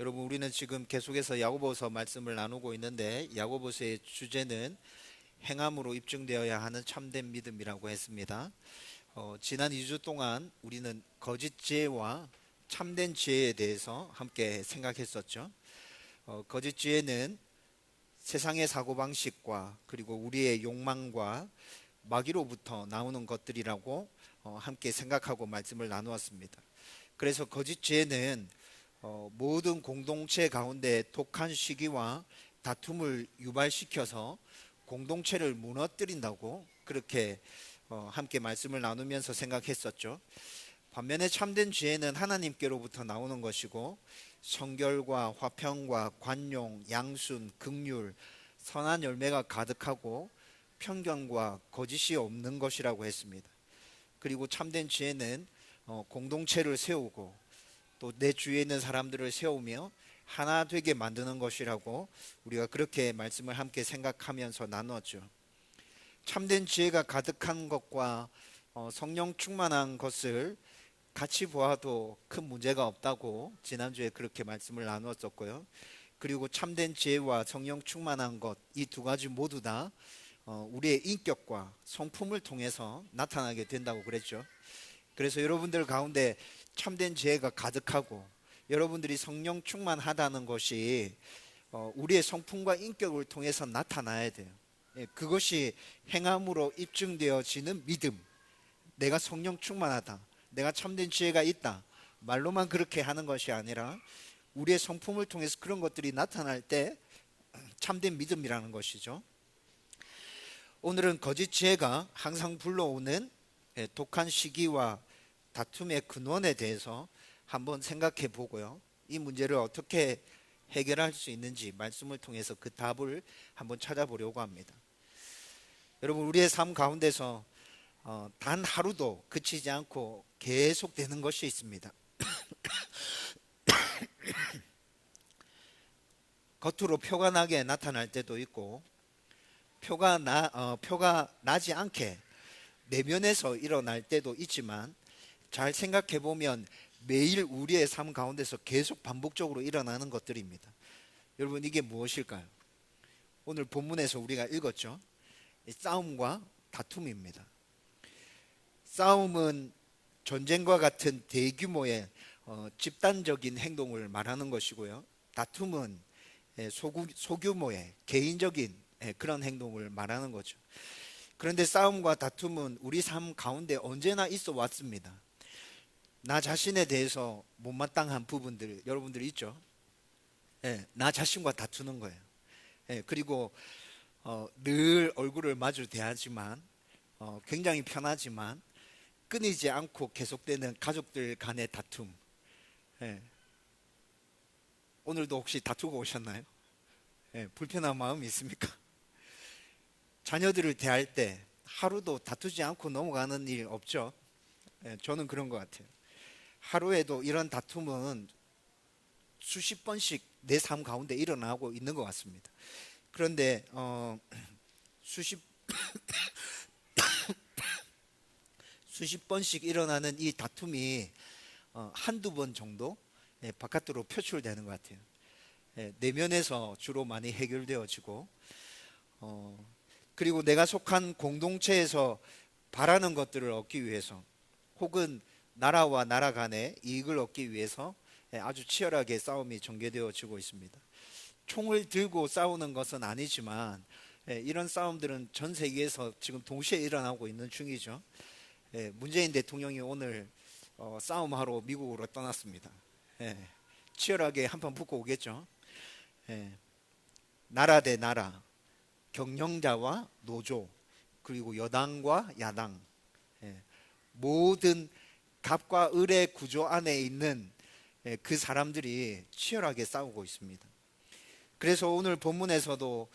여러분, 우리는 지금 계속해서 야고보서 말씀을 나누고 있는데, 야고보서의 주제는 행함으로 입증되어야 하는 참된 믿음이라고 했습니다. 지난 2주 동안 우리는 거짓 지혜와 참된 지혜에 대해서 함께 생각했었죠. 거짓 지혜는 세상의 사고방식과 그리고 우리의 욕망과 마귀로부터 나오는 것들이라고 함께 생각하고 말씀을 나누었습니다. 그래서 거짓 지혜는 모든 공동체 가운데 독한 시기와 다툼을 유발시켜서 공동체를 무너뜨린다고 그렇게 함께 말씀을 나누면서 생각했었죠. 반면에 참된 지혜는 하나님께로부터 나오는 것이고 성결과 화평과 관용, 양순, 긍휼, 선한 열매가 가득하고 편견과 거짓이 없는 것이라고 했습니다. 그리고 참된 지혜는 공동체를 세우고 또 내 주위에 있는 사람들을 세우며 하나 되게 만드는 것이라고 우리가 그렇게 말씀을 함께 생각하면서 나누었죠. 참된 지혜가 가득한 것과 성령 충만한 것을 같이 보아도 큰 문제가 없다고 지난주에 그렇게 말씀을 나누었었고요. 그리고 참된 지혜와 성령 충만한 것, 이 두 가지 모두 다 우리의 인격과 성품을 통해서 나타나게 된다고 그랬죠. 그래서 여러분들 가운데 참된 지혜가 가득하고 여러분들이 성령 충만하다는 것이 우리의 성품과 인격을 통해서 나타나야 돼요. 그것이 행함으로 입증되어지는 믿음. 내가 성령 충만하다, 내가 참된 지혜가 있다, 말로만 그렇게 하는 것이 아니라 우리의 성품을 통해서 그런 것들이 나타날 때 참된 믿음이라는 것이죠. 오늘은 거짓 지혜가 항상 불러오는 독한 시기와 다툼의 근원에 대해서 한번 생각해 보고요. 이 문제를 어떻게 해결할 수 있는지 말씀을 통해서 그 답을 한번 찾아보려고 합니다. 여러분, 우리의 삶 가운데서 단 하루도 그치지 않고 계속되는 것이 있습니다. 겉으로 표가 나게 나타날 때도 있고 표가 나지 않게 내면에서 일어날 때도 있지만 잘 생각해 보면 매일 우리의 삶 가운데서 계속 반복적으로 일어나는 것들입니다. 여러분, 이게 무엇일까요? 오늘 본문에서 우리가 읽었죠. 싸움과 다툼입니다. 싸움은 전쟁과 같은 대규모의 집단적인 행동을 말하는 것이고요. 다툼은 소규모의 개인적인 그런 행동을 말하는 거죠. 그런데 싸움과 다툼은 우리 삶 가운데 언제나 있어 왔습니다. 나 자신에 대해서 못마땅한 부분들 여러분들 있죠? 나 자신과 다투는 거예요. 그리고 늘 얼굴을 마주 대하지만 굉장히 편하지만 끊이지 않고 계속되는 가족들 간의 다툼. 오늘도 혹시 다투고 오셨나요? 불편한 마음이 있습니까? 자녀들을 대할 때 하루도 다투지 않고 넘어가는 일 없죠? 저는 그런 것 같아요. 하루에도 이런 다툼은 수십 번씩 내 삶 가운데 일어나고 있는 것 같습니다. 그런데 수십 번씩 일어나는 이 다툼이 한두 번 정도 바깥으로 표출되는 것 같아요. 내면에서 주로 많이 해결되어지고 그리고 내가 속한 공동체에서 바라는 것들을 얻기 위해서 혹은 나라와 나라 간의 이익을 얻기 위해서 아주 치열하게 싸움이 전개되어지고 있습니다. 총을 들고 싸우는 것은 아니지만 이런 싸움들은 전 세계에서 지금 동시에 일어나고 있는 중이죠. 문재인 대통령이 오늘 싸움하러 미국으로 떠났습니다. 치열하게 한판 붙고 오겠죠. 나라 대 나라, 경영자와 노조, 그리고 여당과 야당, 모든 갑과 을의 구조 안에 있는 그 사람들이 치열하게 싸우고 있습니다. 그래서 오늘 본문에서도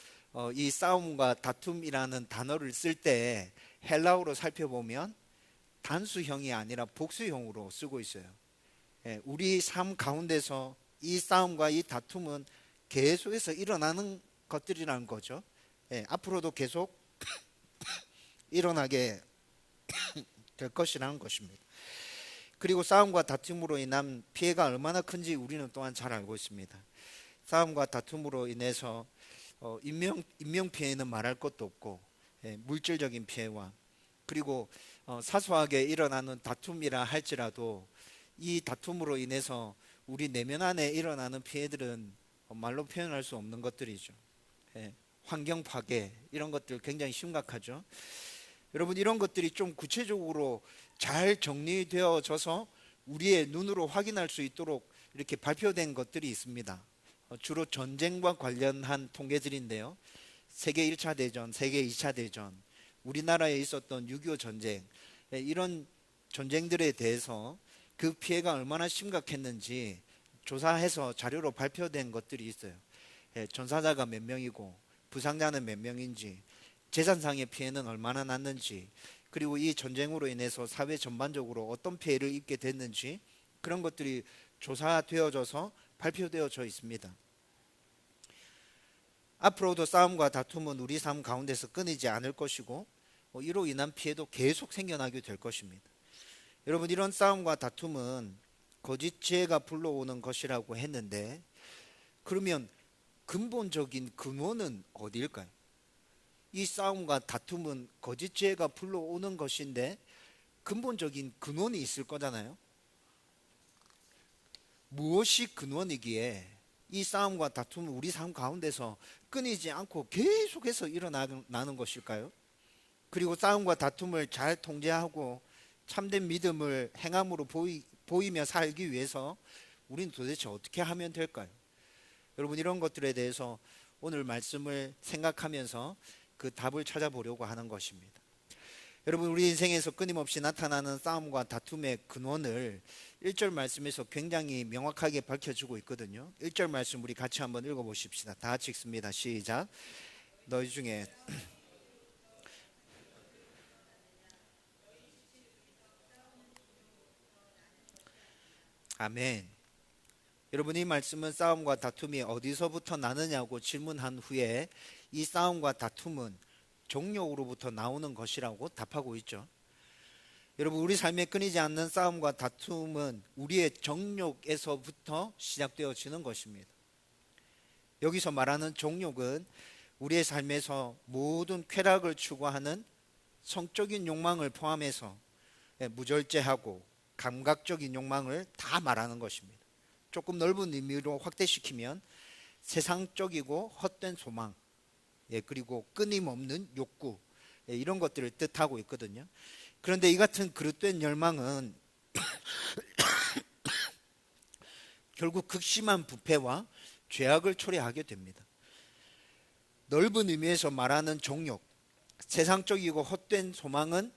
이 싸움과 다툼이라는 단어를 쓸 때 헬라어로 살펴보면 단수형이 아니라 복수형으로 쓰고 있어요. 우리 삶 가운데서 이 싸움과 이 다툼은 계속해서 일어나는 것들이라는 거죠. 앞으로도 계속 일어나게 될 것이라는 것입니다. 그리고 싸움과 다툼으로 인한 피해가 얼마나 큰지 우리는 또한 잘 알고 있습니다. 싸움과 다툼으로 인해서 인명 피해는 말할 것도 없고, 물질적인 피해와, 그리고 사소하게 일어나는 다툼이라 할지라도 이 다툼으로 인해서 우리 내면 안에 일어나는 피해들은 말로 표현할 수 없는 것들이죠. 환경 파괴, 이런 것들 굉장히 심각하죠. 여러분, 이런 것들이 좀 구체적으로 잘 정리되어져서 우리의 눈으로 확인할 수 있도록 이렇게 발표된 것들이 있습니다. 주로 전쟁과 관련한 통계들인데요. 세계 1차 대전, 세계 2차 대전, 우리나라에 있었던 6.25 전쟁, 이런 전쟁들에 대해서 그 피해가 얼마나 심각했는지 조사해서 자료로 발표된 것들이 있어요. 전사자가 몇 명이고 부상자는 몇 명인지, 재산상의 피해는 얼마나 났는지, 그리고 이 전쟁으로 인해서 사회 전반적으로 어떤 피해를 입게 됐는지, 그런 것들이 조사되어져서 발표되어져 있습니다. 앞으로도 싸움과 다툼은 우리 삶 가운데서 끊이지 않을 것이고, 이로 인한 피해도 계속 생겨나게 될 것입니다. 여러분, 이런 싸움과 다툼은 거짓 지혜가 불러오는 것이라고 했는데, 그러면 근본적인 근원은 어디일까요? 이 싸움과 다툼은 거짓 지혜가 불러오는 것인데 근본적인 근원이 있을 거잖아요. 무엇이 근원이기에 이 싸움과 다툼은 우리 삶 가운데서 끊이지 않고 계속해서 일어나는 것일까요? 그리고 싸움과 다툼을 잘 통제하고 참된 믿음을 행함으로 보이며 살기 위해서 우리는 도대체 어떻게 하면 될까요? 여러분, 이런 것들에 대해서 오늘 말씀을 생각하면서 그 답을 찾아보려고 하는 것입니다. 여러분, 우리 인생에서 끊임없이 나타나는 싸움과 다툼의 근원을 1절 말씀에서 굉장히 명확하게 밝혀주고 있거든요. 1절 말씀 우리 같이 한번 읽어보십시다. 다 같이 읽습니다. 시작. 너희 중에 아멘. 여러분, 이 말씀은 싸움과 다툼이 어디서부터 나느냐고 질문한 후에 이 싸움과 다툼은 정욕으로부터 나오는 것이라고 답하고 있죠. 여러분, 우리 삶에 끊이지 않는 싸움과 다툼은 우리의 정욕에서부터 시작되어지는 것입니다. 여기서 말하는 정욕은 우리의 삶에서 모든 쾌락을 추구하는 성적인 욕망을 포함해서 무절제하고 감각적인 욕망을 다 말하는 것입니다. 조금 넓은 의미로 확대시키면 세상적이고 헛된 소망, 그리고 끊임없는 욕구, 이런 것들을 뜻하고 있거든요. 그런데 이 같은 그릇된 열망은 결국 극심한 부패와 죄악을 초래하게 됩니다. 넓은 의미에서 말하는 정욕, 세상적이고 헛된 소망은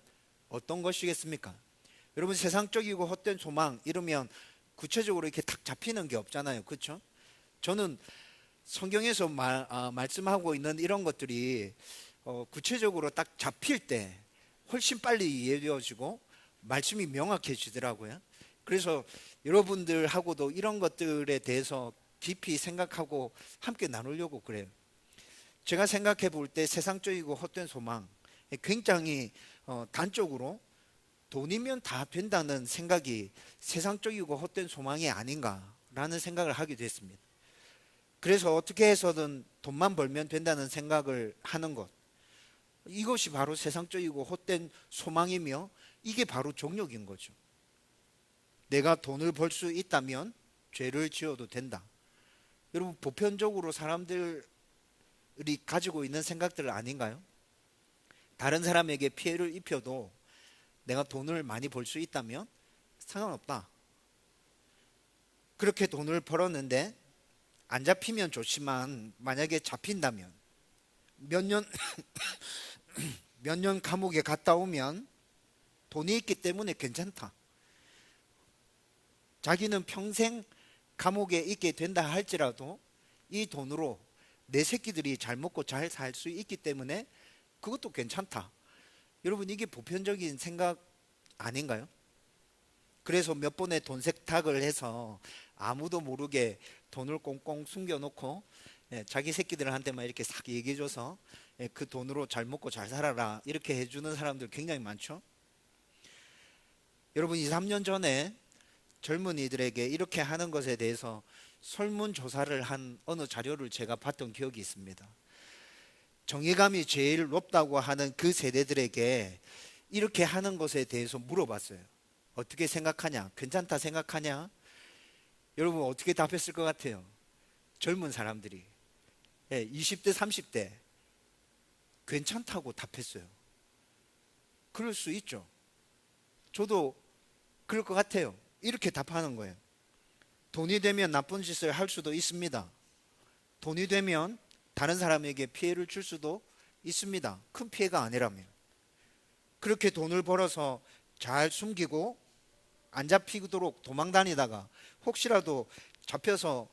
어떤 것이겠습니까? 여러분, 세상적이고 헛된 소망 이러면 구체적으로 이렇게 탁 잡히는 게 없잖아요. 그렇죠? 저는 성경에서 말씀하고 있는 이런 것들이 구체적으로 딱 잡힐 때 훨씬 빨리 이해되어지고 말씀이 명확해지더라고요. 그래서 여러분들하고도 이런 것들에 대해서 깊이 생각하고 함께 나누려고 그래요. 제가 생각해 볼 때 세상적이고 헛된 소망, 굉장히 단적으로 돈이면 다 된다는 생각이 세상적이고 헛된 소망이 아닌가라는 생각을 하게 됐습니다. 그래서 어떻게 해서든 돈만 벌면 된다는 생각을 하는 것, 이것이 바로 세상적이고 헛된 소망이며 이게 바로 정욕인 거죠. 내가 돈을 벌 수 있다면 죄를 지어도 된다. 여러분, 보편적으로 사람들이 가지고 있는 생각들 아닌가요? 다른 사람에게 피해를 입혀도 내가 돈을 많이 벌 수 있다면 상관없다. 그렇게 돈을 벌었는데 안 잡히면 좋지만 만약에 잡힌다면 몇 년 감옥에 갔다 오면 돈이 있기 때문에 괜찮다. 자기는 평생 감옥에 있게 된다 할지라도 이 돈으로 내 새끼들이 잘 먹고 잘 살 수 있기 때문에 그것도 괜찮다. 여러분, 이게 보편적인 생각 아닌가요? 그래서 몇 번의 돈 세탁을 해서 아무도 모르게 돈을 꽁꽁 숨겨놓고 자기 새끼들한테만 이렇게 싹 얘기해줘서 그 돈으로 잘 먹고 잘 살아라 이렇게 해주는 사람들 굉장히 많죠. 여러분 2, 3년 전에 젊은이들에게 이렇게 하는 것에 대해서 설문조사를 한 어느 자료를 제가 봤던 기억이 있습니다. 정의감이 제일 높다고 하는 그 세대들에게 이렇게 하는 것에 대해서 물어봤어요. 어떻게 생각하냐? 괜찮다 생각하냐? 여러분 어떻게 답했을 것 같아요? 젊은 사람들이 20대 30대 괜찮다고 답했어요. 그럴 수 있죠. 저도 그럴 것 같아요. 이렇게 답하는 거예요. 돈이 되면 나쁜 짓을 할 수도 있습니다. 돈이 되면 다른 사람에게 피해를 줄 수도 있습니다. 큰 피해가 아니라면. 그렇게 돈을 벌어서 잘 숨기고 안 잡히도록 도망 다니다가 혹시라도 잡혀서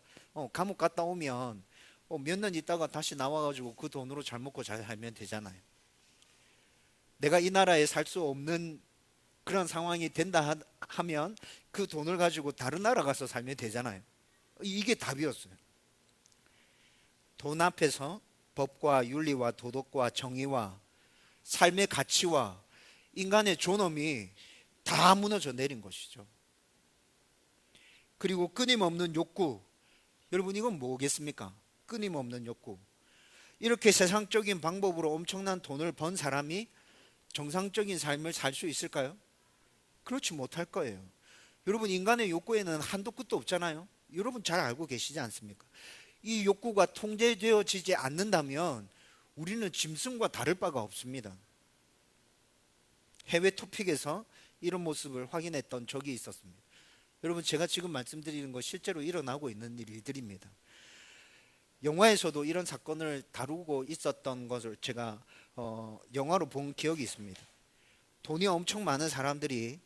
감옥 갔다 오면 몇 년 있다가 다시 나와가지고 그 돈으로 잘 먹고 잘 살면 되잖아요. 내가 이 나라에 살 수 없는 그런 상황이 된다 하면 그 돈을 가지고 다른 나라 가서 살면 되잖아요. 이게 답이었어요. 돈 앞에서 법과 윤리와 도덕과 정의와 삶의 가치와 인간의 존엄이 다 무너져 내린 것이죠. 그리고 끊임없는 욕구. 여러분 이건 뭐겠습니까? 끊임없는 욕구. 이렇게 세상적인 방법으로 엄청난 돈을 번 사람이 정상적인 삶을 살 수 있을까요? 그렇지 못할 거예요. 여러분 인간의 욕구에는 한도 끝도 없잖아요. 여러분 잘 알고 계시지 않습니까? 이 욕구가 통제되어지지 않는다면 우리는 짐승과 다를 바가 없습니다. 해외 토픽에서 이런 모습을 확인했던 적이 있었습니다. 여러분 제가 지금 말씀드리는 거 실제로 일어나고 있는 일들입니다. 영화에서도 이런 사건을 다루고 있었던 것을 제가 영화로 본 기억이 있습니다. 돈이 엄청 많은 사람들이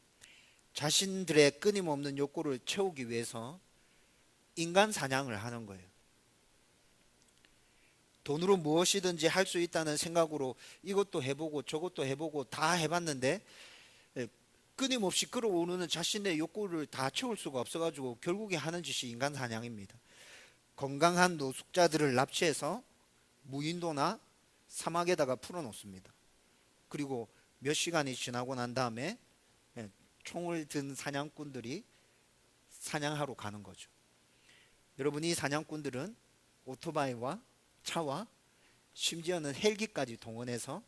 자신들의 끊임없는 욕구를 채우기 위해서 인간 사냥을 하는 거예요. 돈으로 무엇이든지 할 수 있다는 생각으로 이것도 해보고 저것도 해보고 다 해봤는데 끊임없이 끌어오르는 자신의 욕구를 다 채울 수가 없어가지고 결국에 하는 짓이 인간 사냥입니다. 건강한 노숙자들을 납치해서 무인도나 사막에다가 풀어놓습니다. 그리고 몇 시간이 지나고 난 다음에 총을 든 사냥꾼들이 사냥하러 가는 거죠. 여러분 이 사냥꾼들은 오토바이와 차와 심지어는 헬기까지 동원해서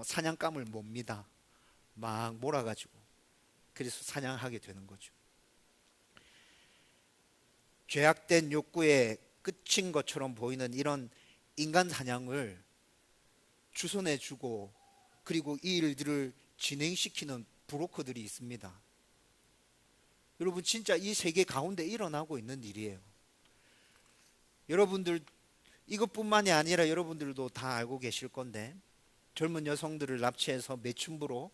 사냥감을 몹니다. 막 몰아가지고 그래서 사냥하게 되는 거죠. 죄악된 욕구의 끝인 것처럼 보이는 이런 인간 사냥을 주선해주고 그리고 이 일들을 진행시키는 브로커들이 있습니다. 여러분 진짜 이 세계 가운데 일어나고 있는 일이에요. 여러분들 이것뿐만이 아니라 여러분들도 다 알고 계실 건데 젊은 여성들을 납치해서 매춘부로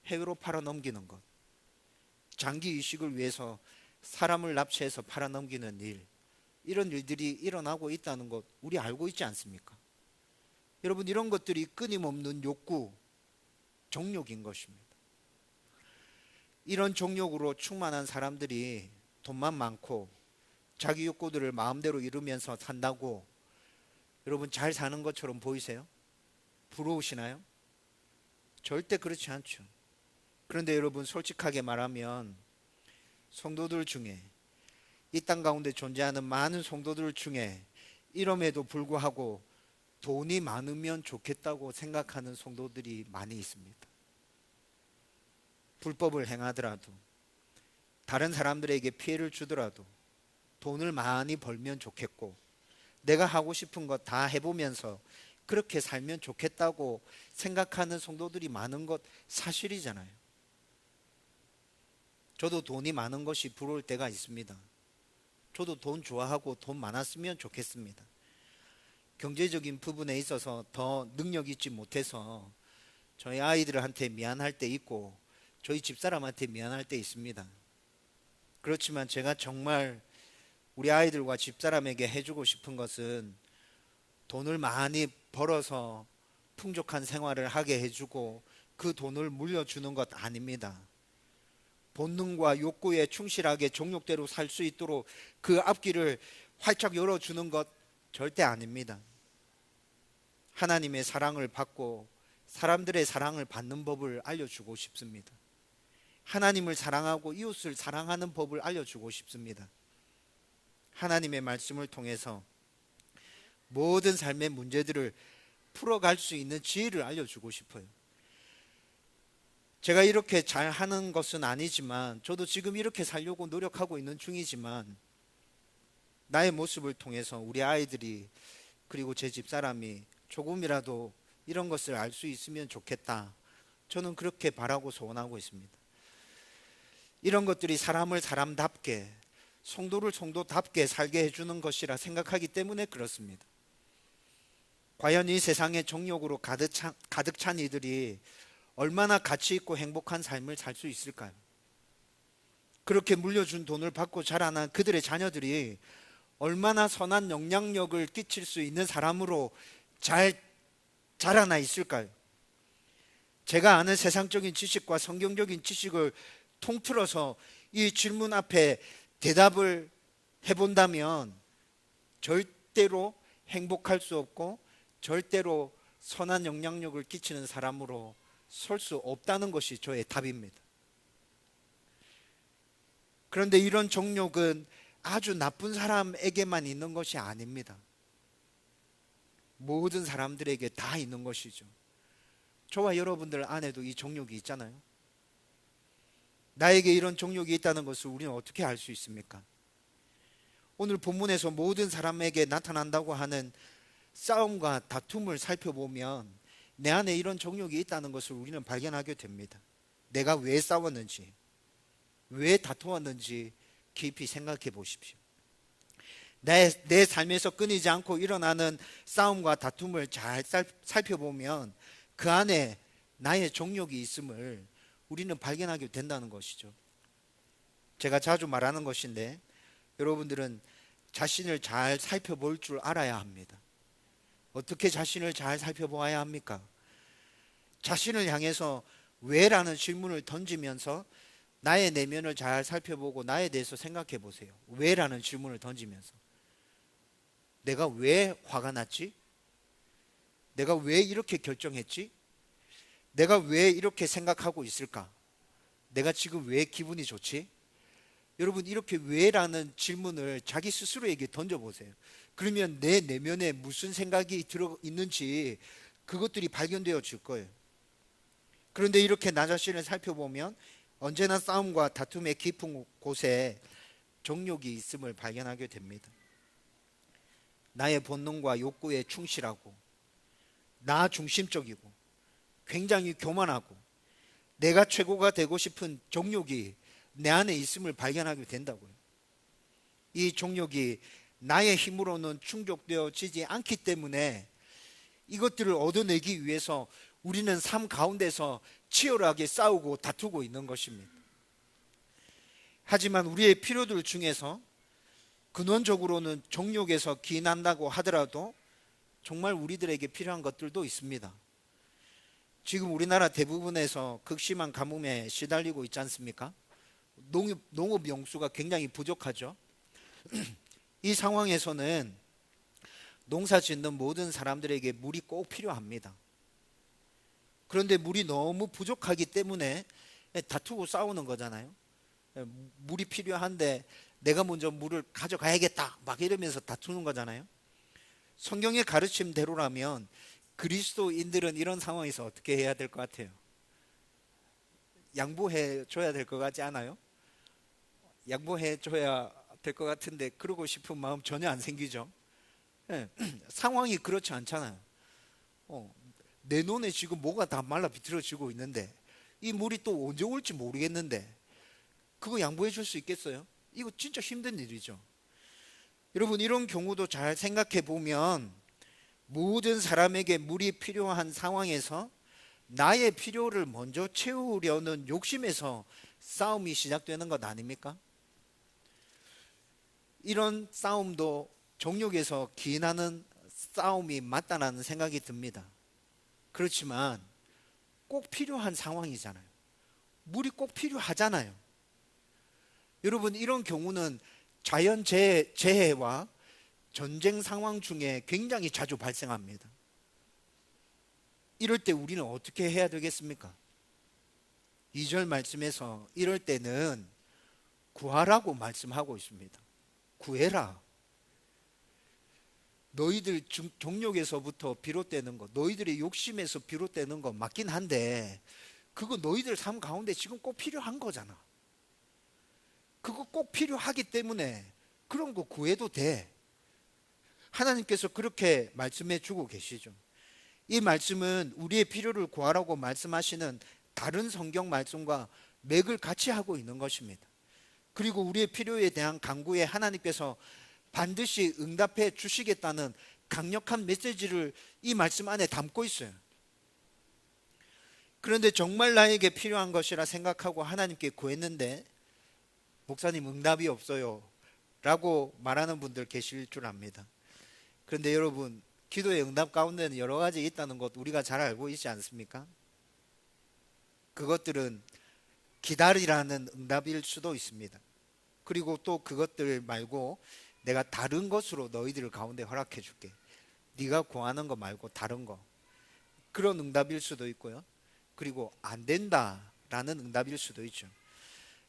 해외로 팔아넘기는 것, 장기 이식을 위해서 사람을 납치해서 팔아넘기는 일, 이런 일들이 일어나고 있다는 것 우리 알고 있지 않습니까? 여러분 이런 것들이 끊임없는 욕구, 정욕인 것입니다. 이런 정욕으로 충만한 사람들이 돈만 많고 자기 욕구들을 마음대로 이루면서 산다고 여러분 잘 사는 것처럼 보이세요? 부러우시나요? 절대 그렇지 않죠. 그런데 여러분 솔직하게 말하면 성도들 중에 이 땅 가운데 존재하는 많은 성도들 중에 이럼에도 불구하고 돈이 많으면 좋겠다고 생각하는 성도들이 많이 있습니다. 불법을 행하더라도 다른 사람들에게 피해를 주더라도 돈을 많이 벌면 좋겠고 내가 하고 싶은 거 다 해보면서 그렇게 살면 좋겠다고 생각하는 성도들이 많은 것 사실이잖아요. 저도 돈이 많은 것이 부러울 때가 있습니다. 저도 돈 좋아하고 돈 많았으면 좋겠습니다. 경제적인 부분에 있어서 더 능력 있지 못해서 저희 아이들한테 미안할 때 있고 저희 집사람한테 미안할 때 있습니다. 그렇지만 제가 정말 우리 아이들과 집사람에게 해주고 싶은 것은 돈을 많이 벌어서 풍족한 생활을 하게 해주고 그 돈을 물려주는 것 아닙니다. 본능과 욕구에 충실하게 정욕대로 살 수 있도록 그 앞길을 활짝 열어주는 것 절대 아닙니다. 하나님의 사랑을 받고 사람들의 사랑을 받는 법을 알려주고 싶습니다. 하나님을 사랑하고 이웃을 사랑하는 법을 알려주고 싶습니다. 하나님의 말씀을 통해서 모든 삶의 문제들을 풀어갈 수 있는 지혜를 알려주고 싶어요. 제가 이렇게 잘하는 것은 아니지만, 저도 지금 이렇게 살려고 노력하고 있는 중이지만, 나의 모습을 통해서 우리 아이들이 그리고 제 집사람이 조금이라도 이런 것을 알 수 있으면 좋겠다, 저는 그렇게 바라고 소원하고 있습니다. 이런 것들이 사람을 사람답게, 성도를 성도답게 살게 해주는 것이라 생각하기 때문에 그렇습니다. 과연 이 세상의 정욕으로 가득 찬 이들이 얼마나 가치 있고 행복한 삶을 살 수 있을까요? 그렇게 물려준 돈을 받고 자라난 그들의 자녀들이 얼마나 선한 영향력을 끼칠 수 있는 사람으로 잘 자라나 있을까요? 제가 아는 세상적인 지식과 성경적인 지식을 통틀어서 이 질문 앞에 대답을 해본다면 절대로 행복할 수 없고 절대로 선한 영향력을 끼치는 사람으로 설 수 없다는 것이 저의 답입니다. 그런데 이런 정욕은 아주 나쁜 사람에게만 있는 것이 아닙니다. 모든 사람들에게 다 있는 것이죠. 저와 여러분들 안에도 이 정욕이 있잖아요. 나에게 이런 정욕이 있다는 것을 우리는 어떻게 알 수 있습니까? 오늘 본문에서 모든 사람에게 나타난다고 하는 싸움과 다툼을 살펴보면 내 안에 이런 정욕이 있다는 것을 우리는 발견하게 됩니다. 내가 왜 싸웠는지, 왜 다투었는지 깊이 생각해 보십시오. 내 삶에서 끊이지 않고 일어나는 싸움과 다툼을 잘 살펴보면 그 안에 나의 정욕이 있음을 우리는 발견하게 된다는 것이죠. 제가 자주 말하는 것인데, 여러분들은 자신을 잘 살펴볼 줄 알아야 합니다. 어떻게 자신을 잘 살펴보아야 합니까? 자신을 향해서 왜라는 질문을 던지면서 나의 내면을 잘 살펴보고 나에 대해서 생각해 보세요. 왜라는 질문을 던지면서 내가 왜 화가 났지? 내가 왜 이렇게 결정했지? 내가 왜 이렇게 생각하고 있을까? 내가 지금 왜 기분이 좋지? 여러분, 이렇게 왜라는 질문을 자기 스스로에게 던져보세요. 그러면 내 내면에 무슨 생각이 들어있는지 그것들이 발견되어질 거예요. 그런데 이렇게 나 자신을 살펴보면 언제나 싸움과 다툼의 깊은 곳에 정욕이 있음을 발견하게 됩니다. 나의 본능과 욕구에 충실하고 나 중심적이고 굉장히 교만하고 내가 최고가 되고 싶은 정욕이 내 안에 있음을 발견하게 된다고요. 이 정욕이 나의 힘으로는 충족되어지지 않기 때문에 이것들을 얻어내기 위해서 우리는 삶 가운데서 치열하게 싸우고 다투고 있는 것입니다. 하지만 우리의 필요들 중에서 근원적으로는 정욕에서 기인한다고 하더라도 정말 우리들에게 필요한 것들도 있습니다. 지금 우리나라 대부분에서 극심한 가뭄에 시달리고 있지 않습니까? 농업 용수가 굉장히 부족하죠. 이 상황에서는 농사 짓는 모든 사람들에게 물이 꼭 필요합니다. 그런데 물이 너무 부족하기 때문에 다투고 싸우는 거잖아요. 물이 필요한데 내가 먼저 물을 가져가야겠다 막 이러면서 다투는 거잖아요. 성경의 가르침대로라면 그리스도인들은 이런 상황에서 어떻게 해야 될 것 같아요? 양보해 줘야 될 것 같지 않아요? 양보해 줘야 될 것 같은데 그러고 싶은 마음 전혀 안 생기죠. 네, 상황이 그렇지 않잖아요. 내 눈에 지금 뭐가 다 말라 비틀어지고 있는데 이 물이 또 언제 올지 모르겠는데 그거 양보해 줄 수 있겠어요? 이거 진짜 힘든 일이죠. 여러분, 이런 경우도 잘 생각해 보면 모든 사람에게 물이 필요한 상황에서 나의 필요를 먼저 채우려는 욕심에서 싸움이 시작되는 것 아닙니까? 이런 싸움도 정욕에서 기인하는 싸움이 맞다는 생각이 듭니다. 그렇지만 꼭 필요한 상황이잖아요. 물이 꼭 필요하잖아요. 여러분, 이런 경우는 자연재해와 전쟁 상황 중에 굉장히 자주 발생합니다. 이럴 때 우리는 어떻게 해야 되겠습니까? 2절 말씀에서 이럴 때는 구하라고 말씀하고 있습니다. 구해라. 너희들 정욕에서부터 비롯되는 것, 너희들의 욕심에서 비롯되는 것 맞긴 한데 그거 너희들 삶 가운데 지금 꼭 필요한 거잖아. 그거 꼭 필요하기 때문에 그런 거 구해도 돼. 하나님께서 그렇게 말씀해 주고 계시죠. 이 말씀은 우리의 필요를 구하라고 말씀하시는 다른 성경 말씀과 맥을 같이 하고 있는 것입니다. 그리고 우리의 필요에 대한 간구에 하나님께서 반드시 응답해 주시겠다는 강력한 메시지를 이 말씀 안에 담고 있어요. 그런데 정말 나에게 필요한 것이라 생각하고 하나님께 구했는데 목사님 응답이 없어요 라고 말하는 분들 계실 줄 압니다. 그런데 여러분, 기도의 응답 가운데는 여러 가지 있다는 것 우리가 잘 알고 있지 않습니까? 그것들은 기다리라는 응답일 수도 있습니다. 그리고 또 그것들 말고 내가 다른 것으로 너희들 가운데 허락해 줄게. 네가 구하는 거 말고 다른 거. 그런 응답일 수도 있고요. 그리고 안 된다라는 응답일 수도 있죠.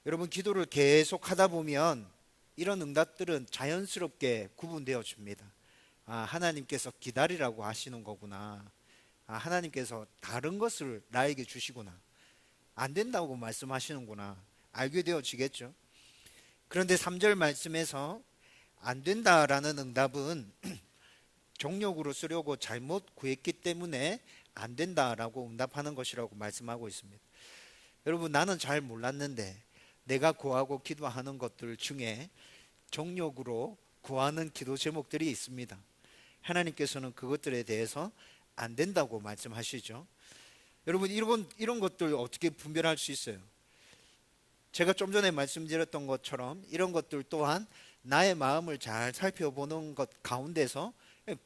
여러분, 기도를 계속 하다 보면 이런 응답들은 자연스럽게 구분되어집니다. 아, 하나님께서 기다리라고 하시는 거구나. 아, 하나님께서 다른 것을 나에게 주시구나. 안 된다고 말씀하시는구나. 알게 되어지겠죠. 그런데 3절 말씀에서 안 된다라는 응답은 정욕으로 쓰려고 잘못 구했기 때문에 안 된다라고 응답하는 것이라고 말씀하고 있습니다. 여러분, 나는 잘 몰랐는데 내가 구하고 기도하는 것들 중에 정욕으로 구하는 기도 제목들이 있습니다. 하나님께서는 그것들에 대해서 안 된다고 말씀하시죠. 여러분, 이런 것들 어떻게 분별할 수 있어요? 제가 좀 전에 말씀드렸던 것처럼 이런 것들 또한 나의 마음을 잘 살펴보는 것 가운데서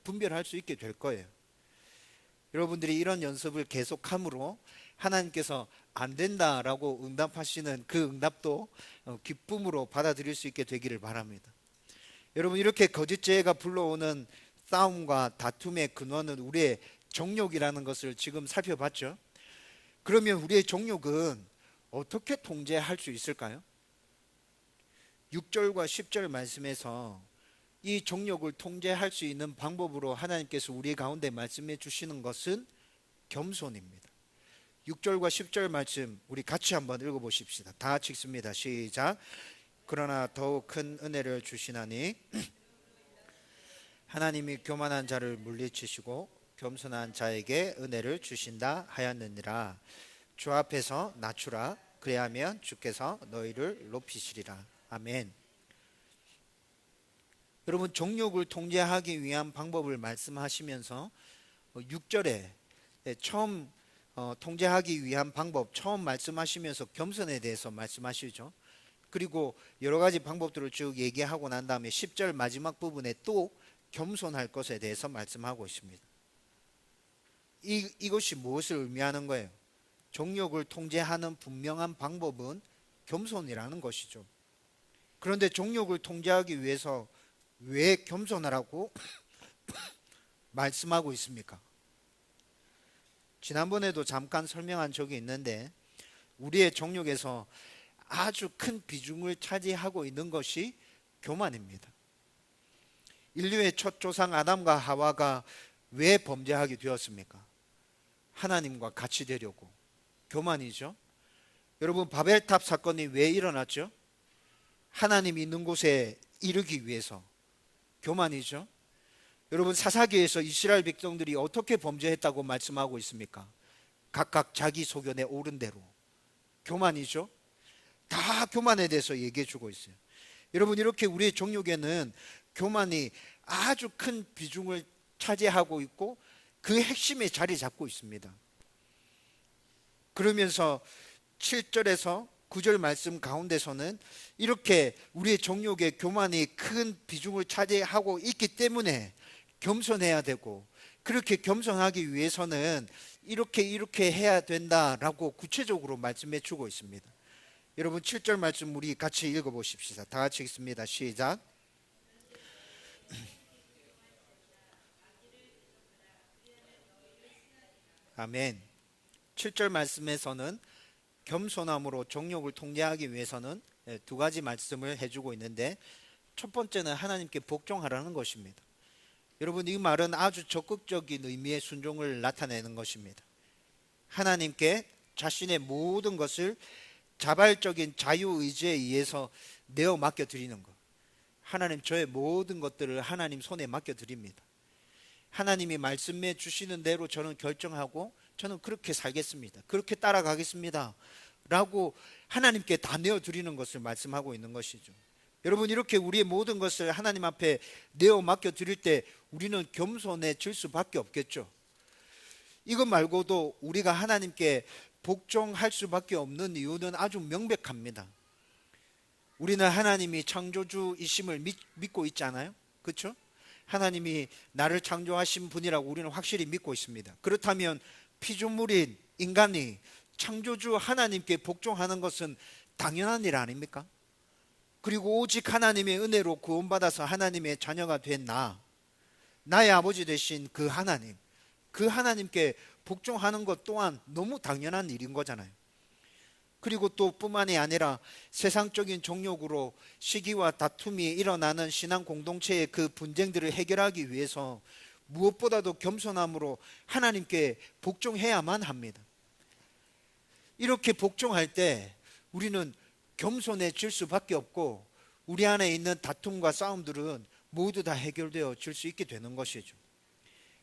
분별할 수 있게 될 거예요. 여러분들이 이런 연습을 계속함으로 하나님께서 안 된다라고 응답하시는 그 응답도 기쁨으로 받아들일 수 있게 되기를 바랍니다. 여러분, 이렇게 거짓 죄가 불러오는 싸움과 다툼의 근원은 우리의 정욕이라는 것을 지금 살펴봤죠. 그러면 우리의 정욕은 어떻게 통제할 수 있을까요? 6절과 10절 말씀에서 이 정욕을 통제할 수 있는 방법으로 하나님께서 우리 가운데 말씀해 주시는 것은 겸손입니다. 6절과 10절 말씀 우리 같이 한번 읽어보십시다. 다 같이 읽습니다. 시작. 그러나 더욱 큰 은혜를 주시나니 하나님이 교만한 자를 물리치시고 겸손한 자에게 은혜를 주신다 하였느니라. 주 앞에서 낮추라. 그래야면 주께서 너희를 높이시리라. 아멘. 여러분, 정욕을 통제하기 위한 방법을 말씀하시면서 6절에 처음 통제하기 위한 방법 처음 말씀하시면서 겸손에 대해서 말씀하시죠. 그리고 여러 가지 방법들을 쭉 얘기하고 난 다음에 10절 마지막 부분에 또 겸손할 것에 대해서 말씀하고 있습니다. 이것이 무엇을 의미하는 거예요? 정욕을 통제하는 분명한 방법은 겸손이라는 것이죠. 그런데 정욕을 통제하기 위해서 왜 겸손하라고 말씀하고 있습니까? 지난번에도 잠깐 설명한 적이 있는데 우리의 정욕에서 아주 큰 비중을 차지하고 있는 것이 교만입니다. 인류의 첫 조상 아담과 하와가 왜 범죄하게 되었습니까? 하나님과 같이 되려고. 교만이죠. 여러분, 바벨탑 사건이 왜 일어났죠? 하나님 있는 곳에 이르기 위해서. 교만이죠. 여러분, 사사기에서 이스라엘 백성들이 어떻게 범죄했다고 말씀하고 있습니까? 각각 자기 소견에 옳은 대로. 교만이죠. 다 교만에 대해서 얘기해 주고 있어요. 여러분, 이렇게 우리의 정욕에는 교만이 아주 큰 비중을 차지하고 있고 그 핵심에 자리 잡고 있습니다. 그러면서 7절에서 9절 말씀 가운데서는 이렇게 우리의 정욕에 교만이 큰 비중을 차지하고 있기 때문에 겸손해야 되고, 그렇게 겸손하기 위해서는 이렇게 해야 된다라고 구체적으로 말씀해 주고 있습니다. 여러분, 7절 말씀 우리 같이 읽어보십시다. 다 같이 읽습니다. 시작. 아멘. 7절 말씀에서는 겸손함으로 정욕을 통제하기 위해서는 두 가지 말씀을 해주고 있는데, 첫 번째는 하나님께 복종하라는 것입니다. 여러분, 이 말은 아주 적극적인 의미의 순종을 나타내는 것입니다. 하나님께 자신의 모든 것을 자발적인 자유의지에 의해서 내어 맡겨드리는 것. 하나님, 저의 모든 것들을 하나님 손에 맡겨드립니다. 하나님이 말씀해 주시는 대로 저는 결정하고 저는 그렇게 살겠습니다, 그렇게 따라가겠습니다 라고 하나님께 다 내어드리는 것을 말씀하고 있는 것이죠. 여러분, 이렇게 우리의 모든 것을 하나님 앞에 내어 맡겨드릴 때 우리는 겸손해질 수밖에 없겠죠. 이것 말고도 우리가 하나님께 복종할 수밖에 없는 이유는 아주 명백합니다. 우리는 하나님이 창조주이심을 믿고 있잖아요, 그렇죠? 하나님이 나를 창조하신 분이라고 우리는 확실히 믿고 있습니다. 그렇다면 피조물인 인간이 창조주 하나님께 복종하는 것은 당연한 일 아닙니까? 그리고 오직 하나님의 은혜로 구원받아서 하나님의 자녀가 된 나의 아버지 되신 그 하나님께 복종하는 것 또한 너무 당연한 일인 거잖아요. 그리고 또 뿐만이 아니라 세상적인 정욕으로 시기와 다툼이 일어나는 신앙 공동체의 그 분쟁들을 해결하기 위해서 무엇보다도 겸손함으로 하나님께 복종해야만 합니다. 이렇게 복종할 때 우리는 겸손해질 수밖에 없고 우리 안에 있는 다툼과 싸움들은 모두 다 해결되어 질 수 있게 되는 것이죠.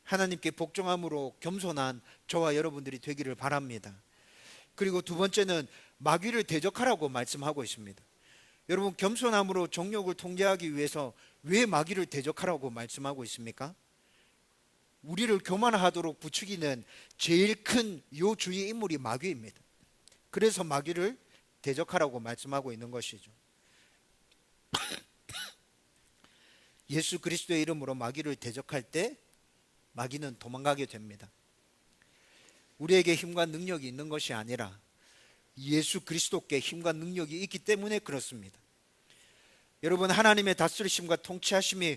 하나님께 복종함으로 겸손한 저와 여러분들이 되기를 바랍니다. 그리고 두 번째는 마귀를 대적하라고 말씀하고 있습니다. 여러분, 겸손함으로 정욕을 통제하기 위해서 왜 마귀를 대적하라고 말씀하고 있습니까? 우리를 교만하도록 부추기는 제일 큰 요주의 인물이 마귀입니다. 그래서 마귀를 대적하라고 말씀하고 있는 것이죠. 예수 그리스도의 이름으로 마귀를 대적할 때 마귀는 도망가게 됩니다. 우리에게 힘과 능력이 있는 것이 아니라 예수 그리스도께 힘과 능력이 있기 때문에 그렇습니다. 여러분, 하나님의 다스리심과 통치하심이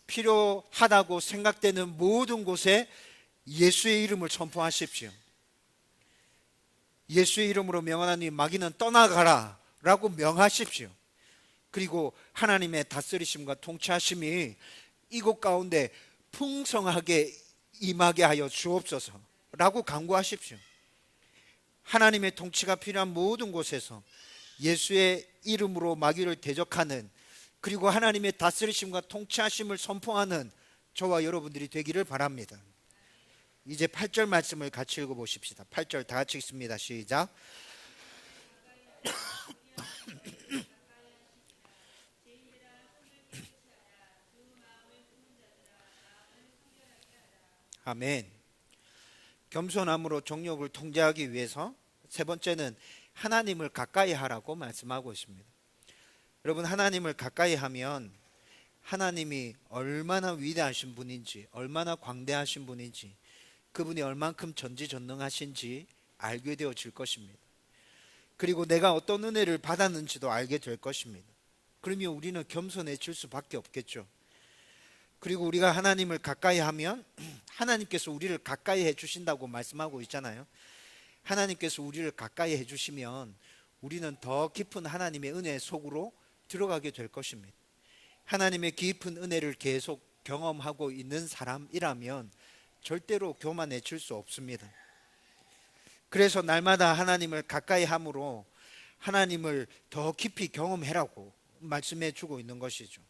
필요하다고 생각되는 모든 곳에 예수의 이름을 선포하십시오. 예수의 이름으로 명하나니 마귀는 떠나가라 라고 명하십시오. 그리고 하나님의 다스리심과 통치하심이 이곳 가운데 풍성하게 임하게 하여 주옵소서 라고 간구하십시오. 하나님의 통치가 필요한 모든 곳에서 예수의 이름으로 마귀를 대적하는, 그리고 하나님의 다스리심과 통치하심을 선포하는 저와 여러분들이 되기를 바랍니다. 이제 8절 말씀을 같이 읽어보십시다. 8절 다 같이 읽습니다. 시작. 아멘. 겸손함으로 정욕을 통제하기 위해서 세 번째는 하나님을 가까이 하라고 말씀하고 있습니다. 여러분, 하나님을 가까이 하면 하나님이 얼마나 위대하신 분인지, 얼마나 광대하신 분인지, 그분이 얼만큼 전지전능하신지 알게 되어질 것입니다. 그리고 내가 어떤 은혜를 받았는지도 알게 될 것입니다. 그러면 우리는 겸손해질 수밖에 없겠죠. 그리고 우리가 하나님을 가까이 하면 하나님께서 우리를 가까이 해주신다고 말씀하고 있잖아요. 하나님께서 우리를 가까이 해주시면 우리는 더 깊은 하나님의 은혜 속으로 들어가게 될 것입니다. 하나님의 깊은 은혜를 계속 경험하고 있는 사람이라면 절대로 교만해질 수 없습니다. 그래서 날마다 하나님을 가까이 함으로 하나님을 더 깊이 경험해라고 말씀해 주고 있는 것이죠.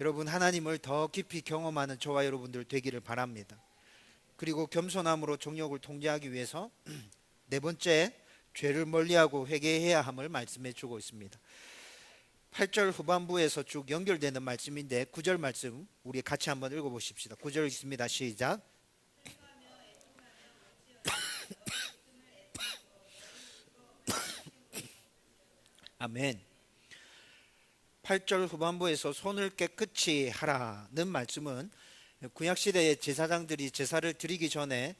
여러분, 하나님을 더 깊이 경험하는 저와 여러분들 되기를 바랍니다. 그리고 겸손함으로 정욕을 통제하기 위해서 네 번째, 죄를 멀리하고 회개해야 함을 말씀해 주고 있습니다. 8절 후반부에서 쭉 연결되는 말씀인데 9절 말씀 우리 같이 한번 읽어보십시다. 9절 읽습니다. 시작. 아멘. 8절 후반부에서 손을 깨끗이 하라는 말씀은 구약시대의 제사장들이 제사를 드리기 전에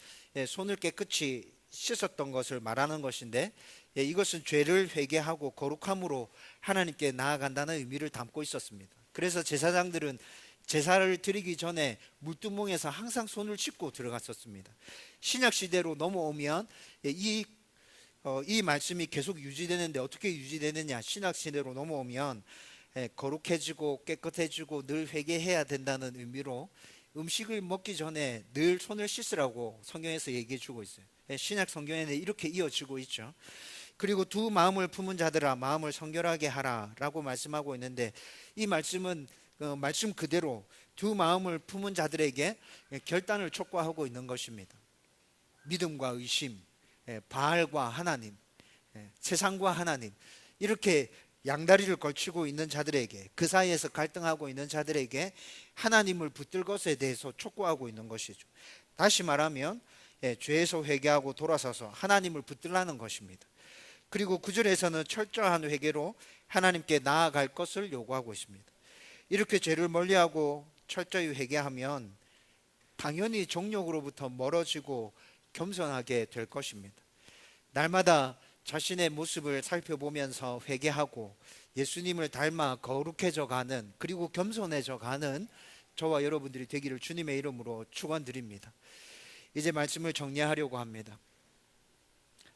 손을 깨끗이 씻었던 것을 말하는 것인데, 이것은 죄를 회개하고 거룩함으로 하나님께 나아간다는 의미를 담고 있었습니다. 그래서 제사장들은 제사를 드리기 전에 물두멍에서 항상 손을 씻고 들어갔었습니다. 신약시대로 넘어오면 이 이 말씀이 계속 유지되는데 어떻게 유지되느냐? 신학 시대로 넘어오면 거룩해지고 깨끗해지고 늘 회개해야 된다는 의미로 음식을 먹기 전에 늘 손을 씻으라고 성경에서 얘기해 주고 있어요. 신약 성경에는 이렇게 이어지고 있죠. 그리고 두 마음을 품은 자들아 마음을 성결하게 하라 라고 말씀하고 있는데, 이 말씀은 말씀 그대로 두 마음을 품은 자들에게 결단을 촉구하고 있는 것입니다. 믿음과 의심, 바알과 하나님, 세상과 하나님, 이렇게 양다리를 걸치고 있는 자들에게, 그 사이에서 갈등하고 있는 자들에게 하나님을 붙들 것에 대해서 촉구하고 있는 것이죠. 다시 말하면 죄에서 회개하고 돌아서서 하나님을 붙들라는 것입니다. 그리고 9절에서는 철저한 회개로 하나님께 나아갈 것을 요구하고 있습니다. 이렇게 죄를 멀리하고 철저히 회개하면 당연히 정욕으로부터 멀어지고 겸손하게 될 것입니다. 날마다 자신의 모습을 살펴보면서 회개하고 예수님을 닮아 거룩해져 가는, 그리고 겸손해져 가는 저와 여러분들이 되기를 주님의 이름으로 축원드립니다. 이제 말씀을 정리하려고 합니다.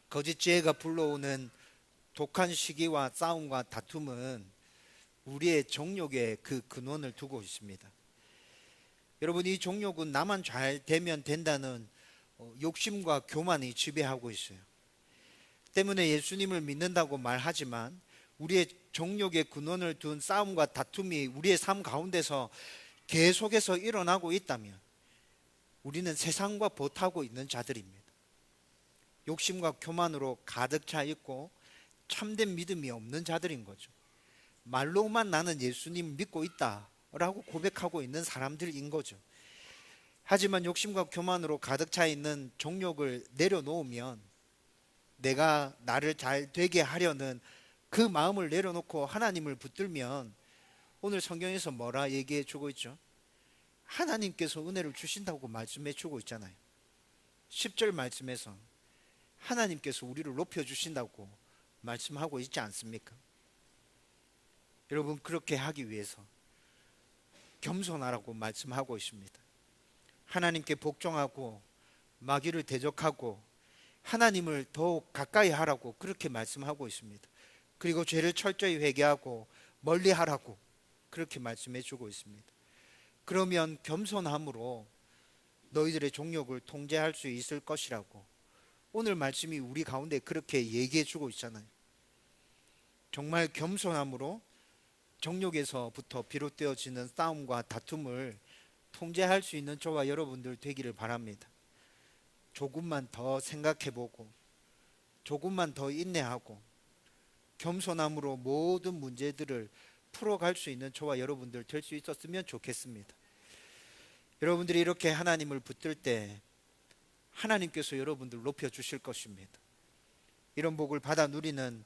거짓 지혜가 불러오는 독한 시기와 싸움과 다툼은 우리의 정욕에 그 근원을 두고 있습니다. 여러분, 이 정욕은 나만 잘 되면 된다는 욕심과 교만이 지배하고 있어요. 때문에 예수님을 믿는다고 말하지만 우리의 정욕의 근원을 둔 싸움과 다툼이 우리의 삶 가운데서 계속해서 일어나고 있다면 우리는 세상과 보타고 있는 자들입니다. 욕심과 교만으로 가득 차 있고 참된 믿음이 없는 자들인 거죠. 말로만 나는 예수님 믿고 있다라고 고백하고 있는 사람들인 거죠. 하지만 욕심과 교만으로 가득 차 있는 정욕을 내려놓으면, 내가 나를 잘 되게 하려는 그 마음을 내려놓고 하나님을 붙들면, 오늘 성경에서 뭐라 얘기해 주고 있죠? 하나님께서 은혜를 주신다고 말씀해 주고 있잖아요. 10절 말씀에서 하나님께서 우리를 높여주신다고 말씀하고 있지 않습니까? 여러분, 그렇게 하기 위해서 겸손하라고 말씀하고 있습니다. 하나님께 복종하고 마귀를 대적하고 하나님을 더욱 가까이 하라고 그렇게 말씀하고 있습니다. 그리고 죄를 철저히 회개하고 멀리하라고 그렇게 말씀해 주고 있습니다. 그러면 겸손함으로 너희들의 정욕을 통제할 수 있을 것이라고 오늘 말씀이 우리 가운데 그렇게 얘기해 주고 있잖아요. 정말 겸손함으로 정욕에서부터 비롯되어지는 싸움과 다툼을 통제할 수 있는 저와 여러분들 되기를 바랍니다. 조금만 더 생각해보고 조금만 더 인내하고 겸손함으로 모든 문제들을 풀어갈 수 있는 저와 여러분들 될 수 있었으면 좋겠습니다. 여러분들이 이렇게 하나님을 붙들 때 하나님께서 여러분들 높여주실 것입니다. 이런 복을 받아 누리는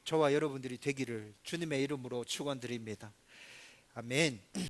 저와 여러분들이 되기를 주님의 이름으로 축원드립니다. 아멘.